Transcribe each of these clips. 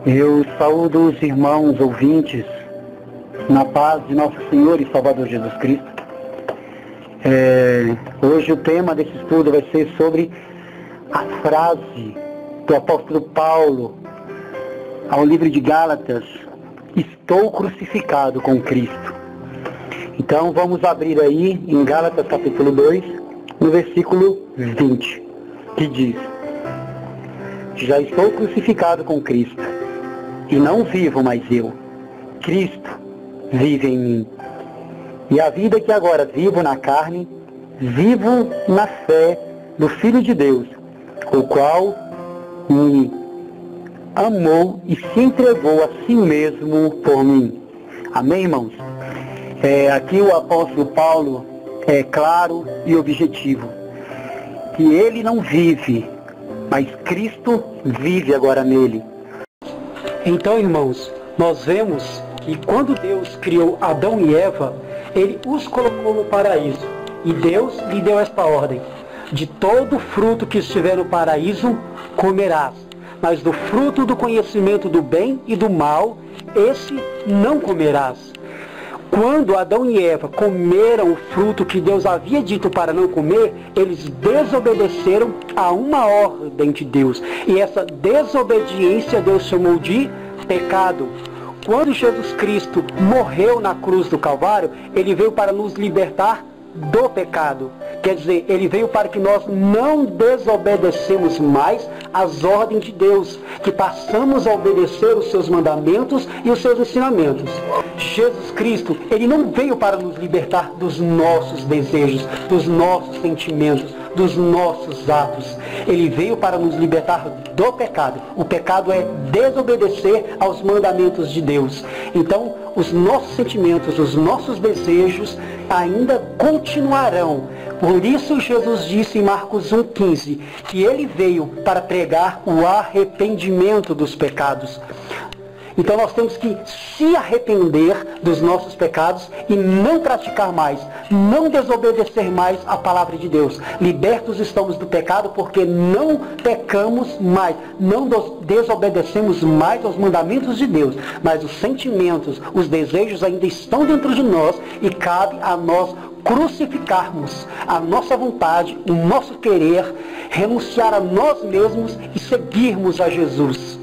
Eu saúdo os irmãos ouvintes na paz de nosso Senhor e Salvador Jesus Cristo. Hoje o tema desse estudo vai ser sobre a frase do apóstolo Paulo ao livro de Gálatas: estou crucificado com Cristo. Então vamos abrir aí em Gálatas capítulo 2, no versículo 20, que diz: já estou crucificado com Cristo, e não vivo mais eu, Cristo vive em mim. E a vida que agora vivo na carne, vivo na fé do Filho de Deus, o qual me amou e se entregou a si mesmo por mim. Amém, irmãos? Aqui o apóstolo Paulo é claro e objetivo, que ele não vive, mas Cristo vive agora nele. Então, irmãos, nós vemos que quando Deus criou Adão e Eva, Ele os colocou no paraíso. E Deus lhe deu esta ordem: de todo fruto que estiver no paraíso, comerás. Mas do fruto do conhecimento do bem e do mal, esse não comerás. Quando Adão e Eva comeram o fruto que Deus havia dito para não comer, eles desobedeceram a uma ordem de Deus. E essa desobediência Deus chamou de pecado. Quando Jesus Cristo morreu na cruz do Calvário, Ele veio para nos libertar do pecado. Quer dizer, Ele veio para que nós não desobedecemos mais as ordens de Deus, que passamos a obedecer os seus mandamentos e os seus ensinamentos. Jesus Cristo, Ele não veio para nos libertar dos nossos desejos, dos nossos sentimentos, dos nossos atos. Ele veio para nos libertar do pecado. O pecado é desobedecer aos mandamentos de Deus. Então, os nossos sentimentos, os nossos desejos ainda continuarão. Por isso Jesus disse em Marcos 1,15 que Ele veio para pregar o arrependimento dos pecados. Então nós temos que se arrepender dos nossos pecados e não praticar mais, não desobedecer mais a palavra de Deus. Libertos estamos do pecado porque não pecamos mais, não desobedecemos mais aos mandamentos de Deus. Mas os sentimentos, os desejos ainda estão dentro de nós e cabe a nós crucificarmos a nossa vontade, o nosso querer, renunciar a nós mesmos e seguirmos a Jesus.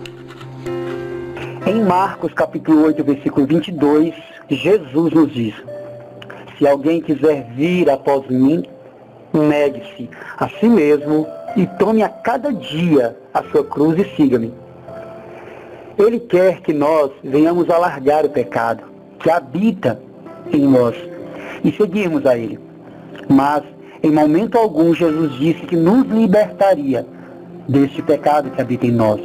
Em Marcos capítulo 8, versículo 22, Jesus nos diz: se alguém quiser vir após mim, negue-se a si mesmo e tome a cada dia a sua cruz e siga-me. Ele quer que nós venhamos a largar o pecado que habita em nós e seguirmos a Ele. Mas, em momento algum, Jesus disse que nos libertaria deste pecado que habita em nós.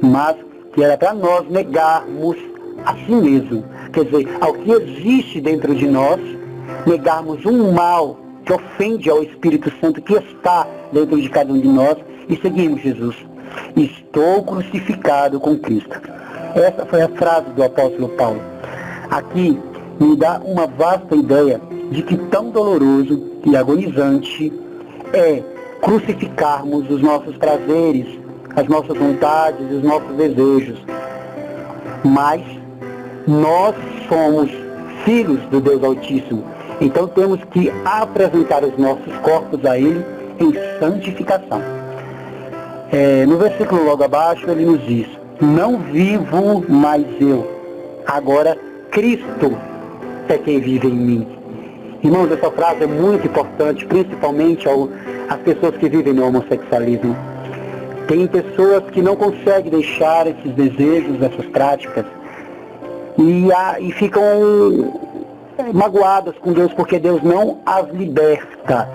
Mas que era para nós negarmos a si mesmo. Quer dizer, ao que existe dentro de nós, negarmos um mal que ofende ao Espírito Santo que está dentro de cada um de nós e seguirmos Jesus. Estou crucificado com Cristo. Essa foi a frase do apóstolo Paulo. Aqui me dá uma vasta ideia de que tão doloroso e agonizante é crucificarmos os nossos prazeres, as nossas vontades, os nossos desejos. Mas nós somos filhos do Deus Altíssimo. Então temos que apresentar os nossos corpos a Ele em santificação. No versículo logo abaixo ele nos diz: não vivo mais eu, agora Cristo é quem vive em mim. Irmãos, essa frase é muito importante, principalmente às pessoas que vivem no homossexualismo. Tem pessoas que não conseguem deixar esses desejos, essas práticas, e ficam magoadas com Deus porque Deus não as liberta.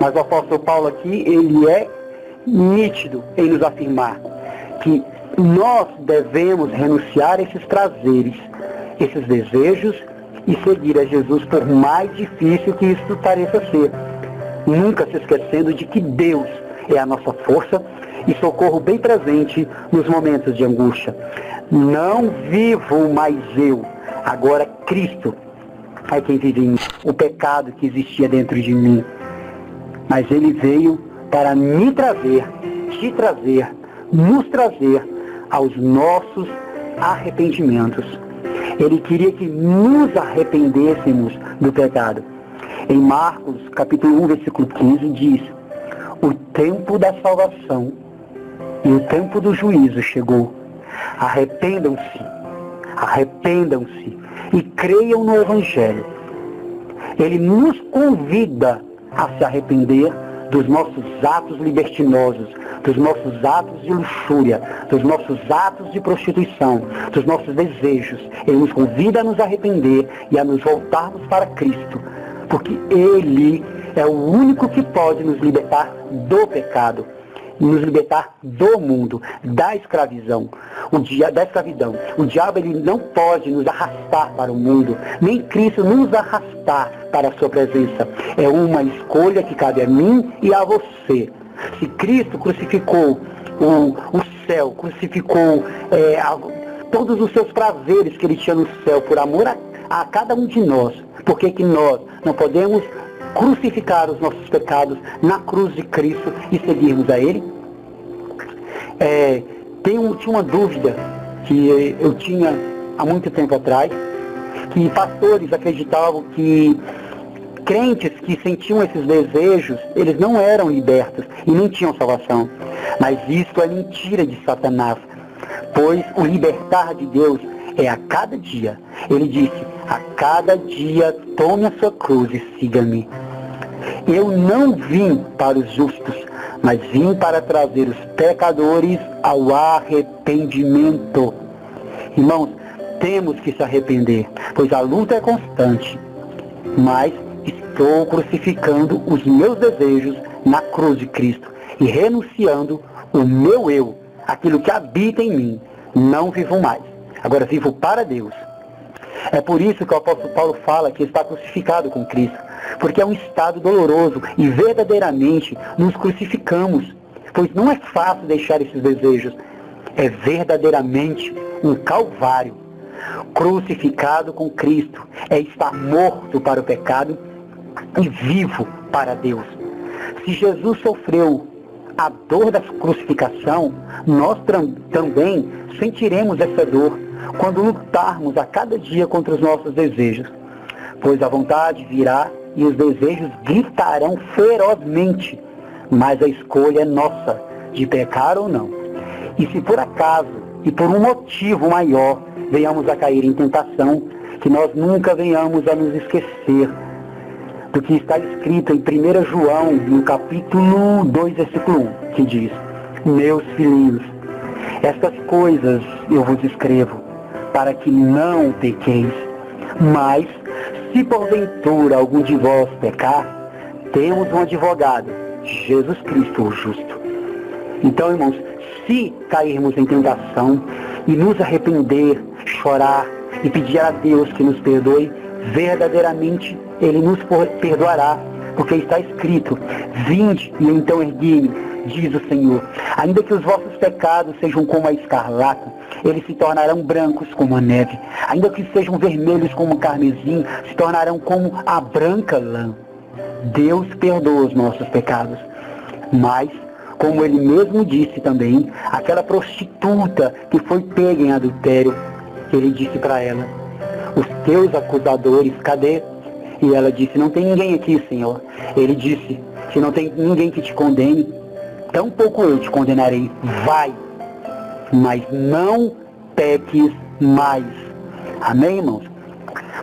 Mas o apóstolo Paulo aqui, ele é nítido em nos afirmar que nós devemos renunciar a esses prazeres, esses desejos, e seguir a Jesus, por mais difícil que isso pareça ser. Nunca se esquecendo de que Deus é a nossa força e socorro bem presente nos momentos de angústia. Não vivo mais eu, agora Cristo é quem vive em mim. O pecado que existia dentro de mim, mas Ele veio para me trazer, te trazer, nos trazer aos nossos arrependimentos. Ele queria que nos arrependêssemos do pecado. Em Marcos, capítulo 1, versículo 15, diz: o tempo da salvação e o tempo do juízo chegou. Arrependam-se e creiam no Evangelho. Ele nos convida a se arrepender dos nossos atos libertinosos, dos nossos atos de luxúria, dos nossos atos de prostituição, dos nossos desejos. Ele nos convida a nos arrepender e a nos voltarmos para Cristo, porque Ele é o único que pode nos libertar do pecado, nos libertar do mundo, da escravidão. O diabo, ele não pode nos arrastar para o mundo, nem Cristo nos arrastar para a sua presença. É uma escolha que cabe a mim e a você. Se Cristo crucificou o céu, crucificou todos os seus prazeres que ele tinha no céu por amor a cada um de nós, por que nós não podemos crucificar os nossos pecados na cruz de Cristo e seguirmos a Ele? Tinha uma dúvida que eu tinha há muito tempo atrás, que pastores acreditavam que crentes que sentiam esses desejos, eles não eram libertos e não tinham salvação. Mas isso é mentira de Satanás, pois o libertar de Deus é a cada dia. Ele disse: a cada dia tome a sua cruz e siga-me. Eu não vim para os justos, mas vim para trazer os pecadores ao arrependimento. Irmãos, temos que se arrepender, pois a luta é constante. Mas estou crucificando os meus desejos na cruz de Cristo e renunciando o meu eu, aquilo que habita em mim. Não vivo mais, agora vivo para Deus. É por isso que o apóstolo Paulo fala que está crucificado com Cristo, porque é um estado doloroso e verdadeiramente nos crucificamos, pois não é fácil deixar esses desejos. É verdadeiramente um calvário. Crucificado com Cristo é estar morto para o pecado e vivo para Deus. Se Jesus sofreu a dor da crucificação, nós também sentiremos essa dor quando lutarmos a cada dia contra os nossos desejos, pois a vontade virá e os desejos gritarão ferozmente, mas a escolha é nossa, de pecar ou não. E se por acaso e por um motivo maior venhamos a cair em tentação, que nós nunca venhamos a nos esquecer do que está escrito em 1 João, no capítulo 2, versículo 1, que diz: meus filhinhos, estas coisas eu vos escrevo, para que não pequeis. Mas, se porventura algum de vós pecar, temos um advogado, Jesus Cristo o justo. Então, irmãos, se cairmos em tentação e nos arrepender, chorar e pedir a Deus que nos perdoe, verdadeiramente Ele nos perdoará, porque está escrito: vinde e então erguei-me, diz o Senhor. Ainda que os vossos pecados sejam como a escarlata, eles se tornarão brancos como a neve. Ainda que sejam vermelhos como o carmesim, se tornarão como a branca lã. Deus perdoa os nossos pecados. Mas, como Ele mesmo disse também, aquela prostituta que foi pega em adultério, Ele disse para ela: os teus acusadores, cadê? E ela disse: não tem ninguém aqui, Senhor. Ele disse: se não tem ninguém que te condene, tampouco eu te condenarei. Vai, mas não peques mais. Amém, irmãos?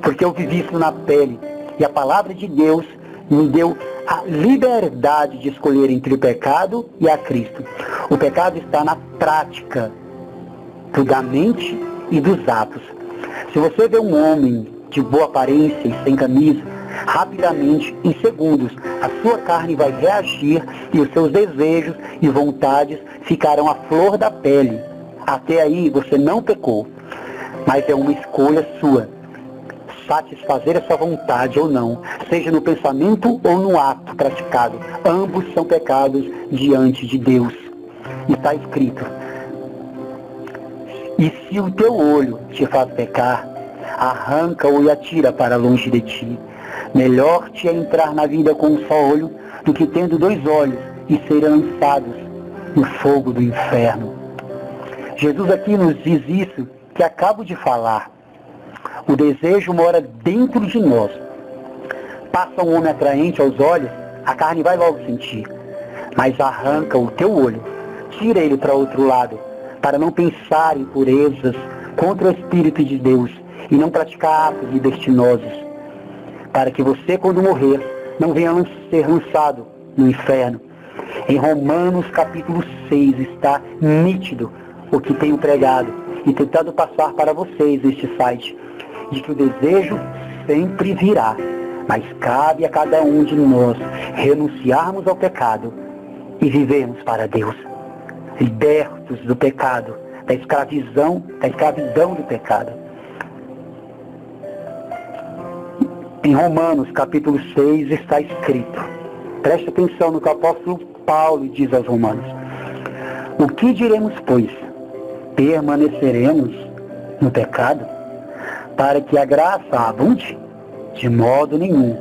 Porque eu vivi isso na pele, e a palavra de Deus me deu a liberdade de escolher entre o pecado e a Cristo. O pecado está na prática da mente e dos atos. Se você vê um homem de boa aparência e sem camisa, rapidamente, em segundos, a sua carne vai reagir e os seus desejos e vontades ficarão à flor da pele. Até aí você não pecou, mas é uma escolha sua satisfazer essa vontade ou não, seja no pensamento ou no ato praticado. Ambos são pecados diante de Deus. Está escrito: e se o teu olho te faz pecar, arranca-o e atira para longe de ti. Melhor te é entrar na vida com um só olho do que tendo dois olhos e serem lançados no fogo do inferno. Jesus aqui nos diz isso que acabo de falar. O desejo mora dentro de nós. Passa um homem atraente aos olhos, a carne vai logo sentir. Mas arranca o teu olho, tira ele para outro lado, para não pensar em purezas contra o Espírito de Deus e não praticar atos libertinosos, para que você, quando morrer, não venha ser lançado no inferno. Em Romanos capítulo 6 está nítido o que tenho pregado e tentado passar para vocês neste site, de que o desejo sempre virá, mas cabe a cada um de nós renunciarmos ao pecado e vivermos para Deus, libertos do pecado, da escravidão do pecado. Em Romanos capítulo 6 está escrito, preste atenção no que o apóstolo Paulo diz aos Romanos: o que diremos, pois? Permaneceremos no pecado para que a graça abunde? De modo nenhum.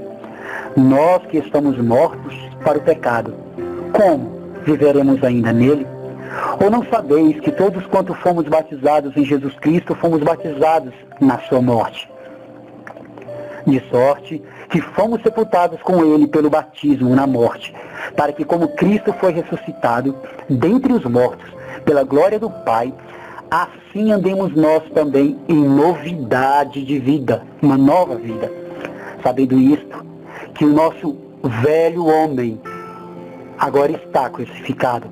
Nós que estamos mortos para o pecado, como viveremos ainda nele? Ou não sabeis que todos quanto fomos batizados em Jesus Cristo, fomos batizados na sua morte? De sorte que fomos sepultados com ele pelo batismo na morte, para que, como Cristo foi ressuscitado dentre os mortos pela glória do Pai, assim andemos nós também em novidade de vida, uma nova vida. Sabendo isto, que o nosso velho homem agora está crucificado,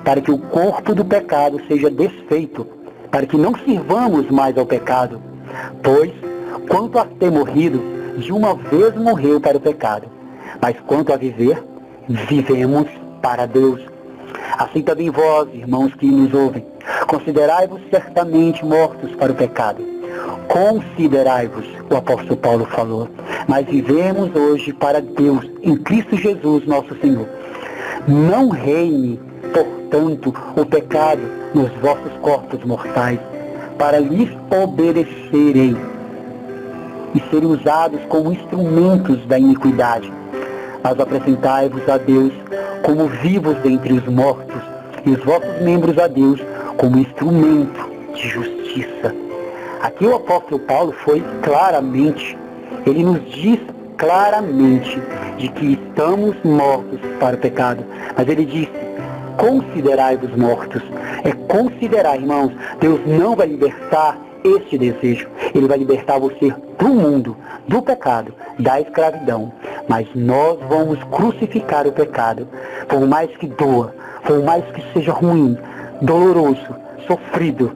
para que o corpo do pecado seja desfeito, para que não sirvamos mais ao pecado, pois, quanto a ter morrido, de uma vez morreu para o pecado, mas quanto a viver, vivemos para Deus. Assim também vós, irmãos que nos ouvem, considerai-vos certamente mortos para o pecado. Considerai-vos, o apóstolo Paulo falou, mas vivemos hoje para Deus, em Cristo Jesus, nosso Senhor. Não reine, portanto, o pecado nos vossos corpos mortais, para lhes obedecerem e serem usados como instrumentos da iniquidade. Mas apresentai-vos a Deus como vivos dentre os mortos, e os vossos membros a Deus como instrumento de justiça. Aqui o apóstolo Paulo foi claramente, ele nos diz claramente de que estamos mortos para o pecado. Mas ele disse, considerai-vos mortos. É considerar, irmãos. Deus não vai libertar este desejo. Ele vai libertar você do mundo, do pecado, da escravidão. Mas nós vamos crucificar o pecado. Por mais que doa, por mais que seja ruim, doloroso, sofrido,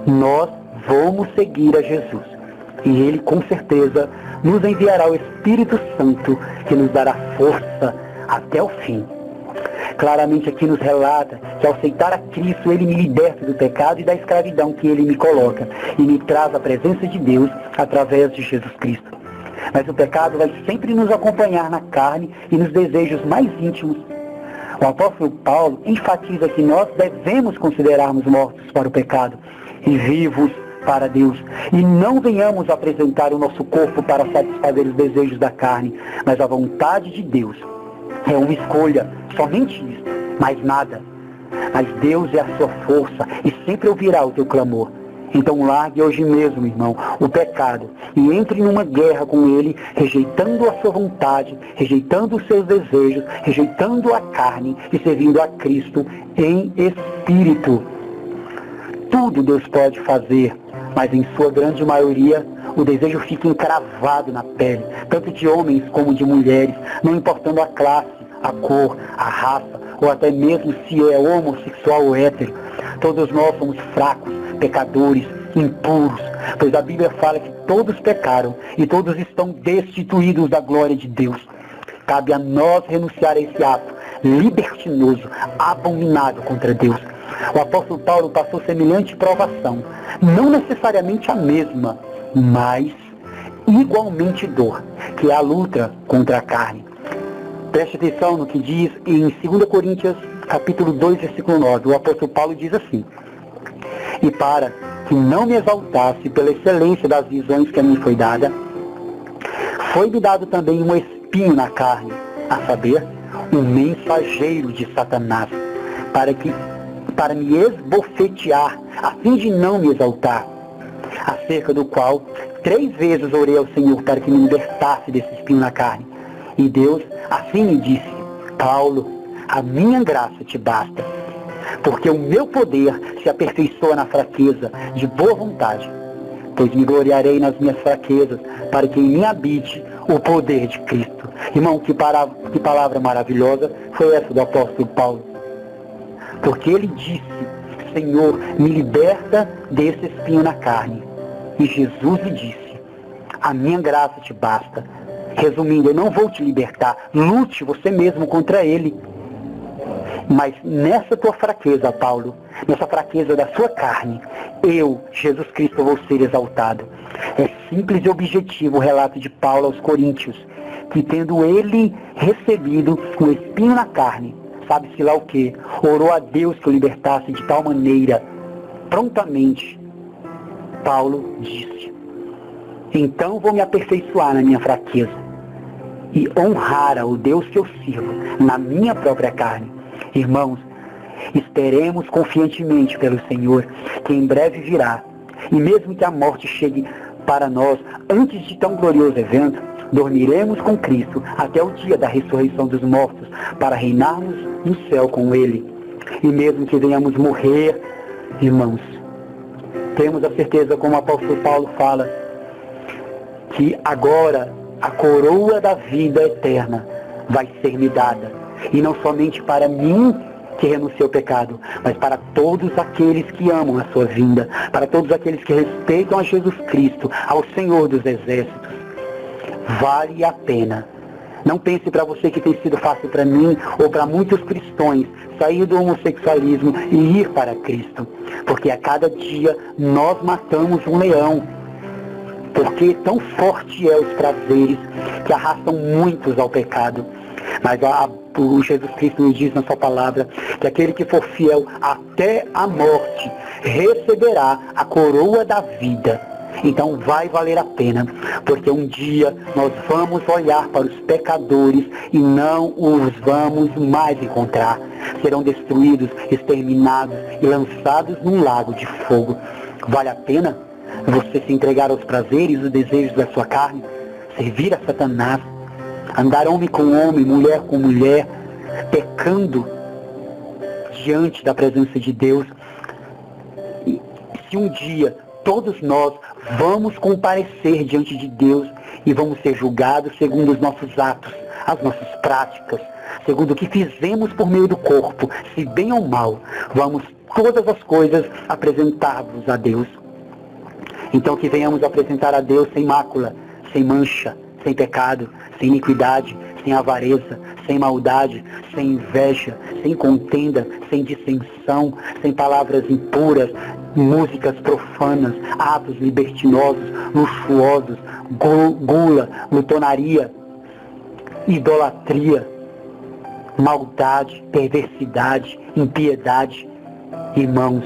nós vamos seguir a Jesus. E Ele, com certeza, nos enviará o Espírito Santo, que nos dará força até o fim. Claramente aqui nos relata que ao aceitar a Cristo, Ele me liberta do pecado e da escravidão que Ele me coloca, e me traz a presença de Deus através de Jesus Cristo. Mas o pecado vai sempre nos acompanhar na carne e nos desejos mais íntimos. O apóstolo Paulo enfatiza que nós devemos considerarmos mortos para o pecado e vivos para Deus, e não venhamos apresentar o nosso corpo para satisfazer os desejos da carne, mas a vontade de Deus. É uma escolha, somente isso, mais nada. Mas Deus é a sua força e sempre ouvirá o teu clamor. Então largue hoje mesmo, irmão, o pecado e entre numa guerra com ele, rejeitando a sua vontade, rejeitando os seus desejos, rejeitando a carne e servindo a Cristo em espírito. Tudo Deus pode fazer, mas em sua grande maioria o desejo fica encravado na pele, tanto de homens como de mulheres, não importando a classe, a cor, a raça, ou até mesmo se é homossexual ou hétero. Todos nós somos fracos, pecadores, impuros, pois a Bíblia fala que todos pecaram e todos estão destituídos da glória de Deus. Cabe a nós renunciar a esse ato libertinoso, abominável contra Deus. O apóstolo Paulo passou semelhante provação, não necessariamente a mesma, mas igualmente dor, que é a luta contra a carne. Preste atenção no que diz em 2 Coríntios, capítulo 2, versículo 9. O apóstolo Paulo diz assim: e para que não me exaltasse pela excelência das visões que a mim foi dada, foi-me dado também um espinho na carne, a saber, um mensageiro de Satanás, para que para me esbofetear, a fim de não me exaltar, acerca do qual 3 vezes orei ao Senhor para que me libertasse desse espinho na carne. E Deus assim me disse: Paulo, a minha graça te basta, porque o meu poder se aperfeiçoa na fraqueza, de boa vontade. Pois me gloriarei nas minhas fraquezas, para que em mim habite o poder de Cristo. Irmão, que palavra maravilhosa foi essa do apóstolo Paulo. Porque ele disse: Senhor, me liberta desse espinho na carne. E Jesus lhe disse: a minha graça te basta. Resumindo, eu não vou te libertar, lute você mesmo contra ele. Mas nessa tua fraqueza, Paulo, nessa fraqueza da sua carne, eu, Jesus Cristo, vou ser exaltado. É simples e objetivo o relato de Paulo aos Coríntios, que tendo ele recebido um espinho na carne, sabe-se lá o que, orou a Deus que o libertasse de tal maneira. Prontamente, Paulo disse: então vou me aperfeiçoar na minha fraqueza e honrar ao Deus que eu sirvo na minha própria carne. Irmãos, esperemos confiantemente pelo Senhor, que em breve virá. E mesmo que a morte chegue para nós antes de tão glorioso evento, dormiremos com Cristo até o dia da ressurreição dos mortos, para reinarmos no céu com Ele. E mesmo que venhamos morrer, irmãos, temos a certeza, como o apóstolo Paulo fala, que agora a coroa da vida eterna vai ser me dada. E não somente para mim, que renunciei ao pecado, mas para todos aqueles que amam a sua vinda, para todos aqueles que respeitam a Jesus Cristo, ao Senhor dos Exércitos. Vale a pena. Não pense para você que tem sido fácil para mim ou para muitos cristãos sair do homossexualismo e ir para Cristo. Porque a cada dia nós matamos um leão. Porque tão forte é os prazeres que arrastam muitos ao pecado. Mas o Jesus Cristo nos diz na sua palavra que aquele que for fiel até a morte receberá a coroa da vida. Então vai valer a pena, porque um dia nós vamos olhar para os pecadores e não os vamos mais encontrar. Serão destruídos, exterminados e lançados num lago de fogo. Vale a pena você se entregar aos prazeres e os desejos da sua carne, servir a Satanás, andar homem com homem, mulher com mulher, pecando diante da presença de Deus? E se um dia todos nós vamos comparecer diante de Deus e vamos ser julgados segundo os nossos atos, as nossas práticas, segundo o que fizemos por meio do corpo, se bem ou mal, vamos todas as coisas apresentar-vos a Deus. Então que venhamos apresentar a Deus sem mácula, sem mancha, sem pecado, sem iniquidade, sem avareza, sem maldade, sem inveja, sem contenda, sem dissensão, sem palavras impuras, músicas profanas, atos libertinosos, luxuosos, gula, glutonaria, idolatria, maldade, perversidade, impiedade. Irmãos,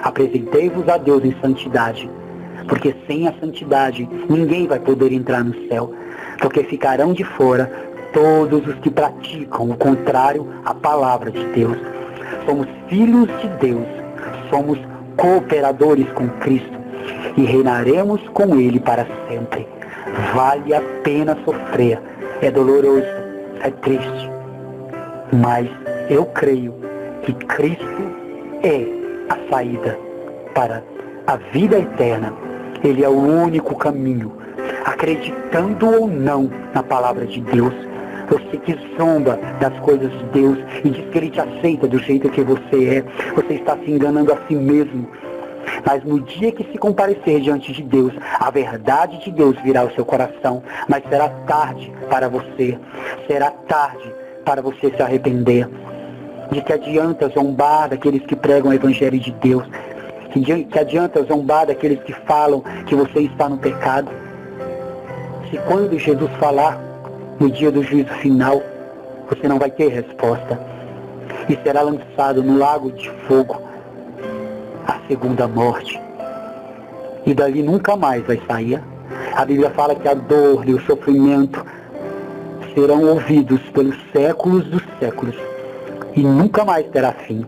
apresentei-vos a Deus em santidade, porque sem a santidade ninguém vai poder entrar no céu, porque ficarão de fora todos os que praticam o contrário à palavra de Deus. Somos filhos de Deus, somos cooperadores com Cristo e reinaremos com Ele para sempre. Vale a pena sofrer, é doloroso, é triste, mas eu creio que Cristo é a saída para a vida eterna. Ele é o único caminho. Acreditando ou não na palavra de Deus, você que zomba das coisas de Deus e diz que Ele te aceita do jeito que você é, você está se enganando a si mesmo. Mas no dia que se comparecer diante de Deus, a verdade de Deus virá ao seu coração, mas será tarde para você, será tarde para você se arrepender. De que adianta zombar daqueles que pregam o Evangelho de Deus? Que adianta zombar daqueles que falam que você está no pecado? Se quando Jesus falar no dia do juízo final, você não vai ter resposta e será lançado no lago de fogo, a segunda morte, e dali nunca mais vai sair. A Bíblia fala que a dor e o sofrimento serão ouvidos pelos séculos dos séculos e nunca mais terá fim.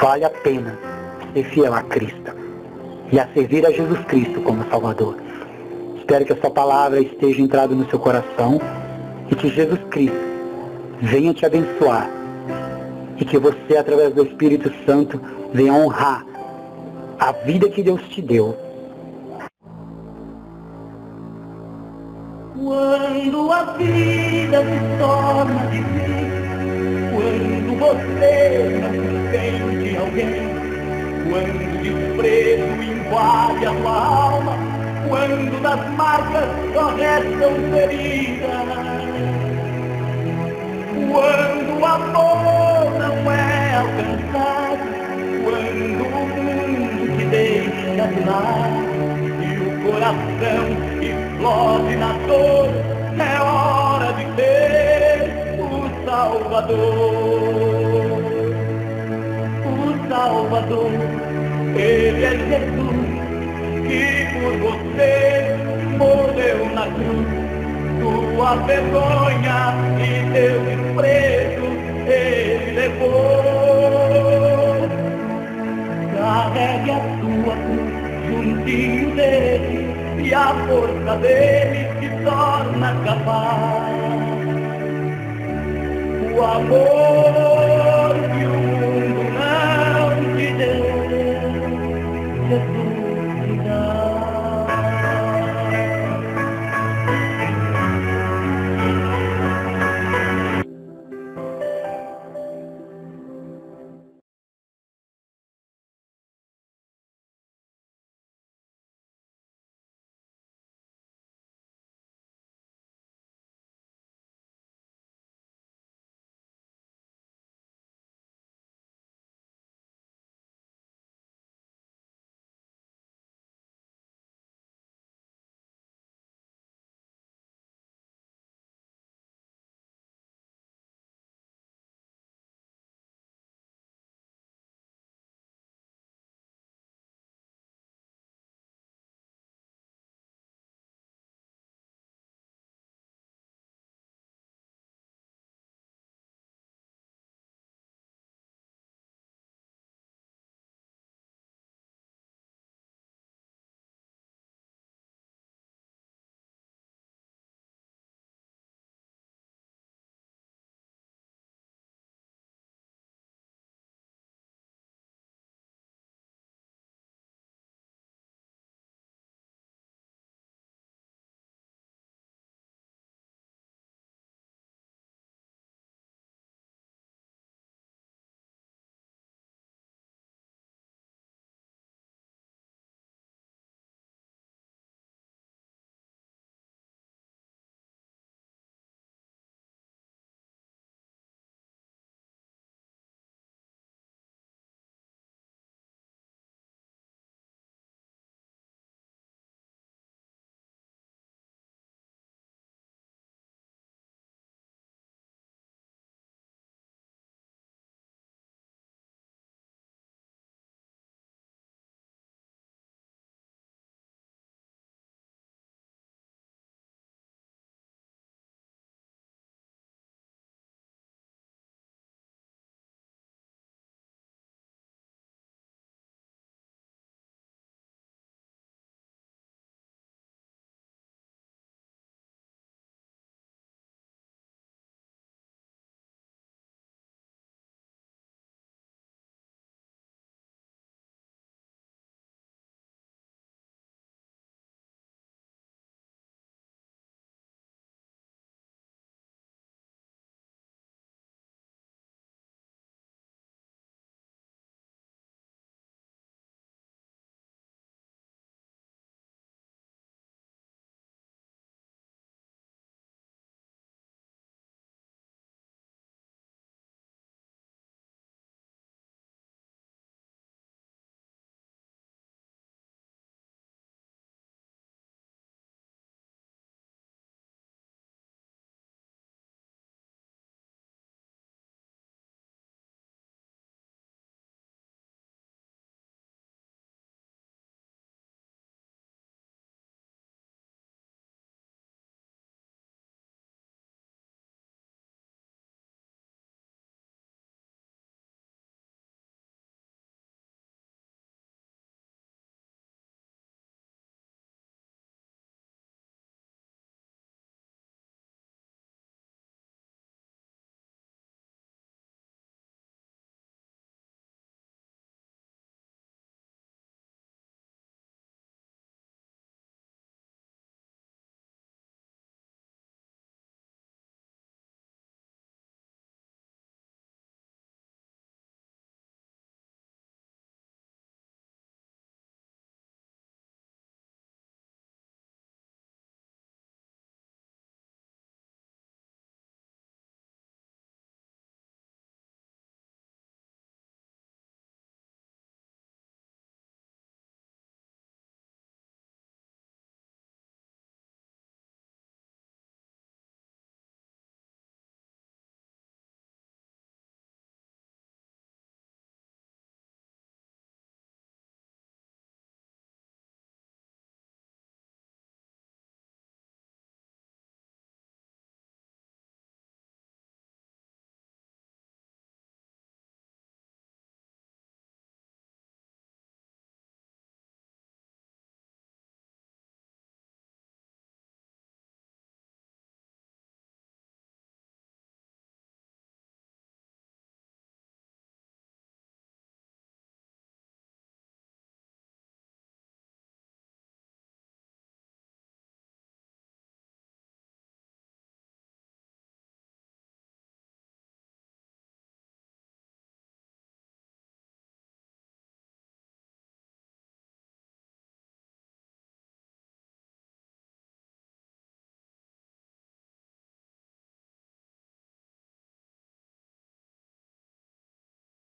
vale a pena ser fiel a Cristo e a servir a Jesus Cristo como Salvador. Espero que essa palavra esteja entrada no seu coração e que Jesus Cristo venha te abençoar e que você, através do Espírito Santo, venha honrar a vida que Deus te deu. Quando a vida se torna difícil, quando você não entende alguém, quando o desprezo invade a sua alma, quando das marcas só restam feridas, quando o amor não é alcançado, quando o mundo te deixa de lado e o coração explode na dor, é hora de ter o Salvador. O Salvador, Ele é Jesus, que por você morreu na cruz. Tua vergonha e teu desprezo Ele levou. Carregue a sua cruz juntinho dele e a força dele se torna capaz. O amor que o mundo não te deu, Jesus te dá.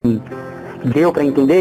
Deu para entender?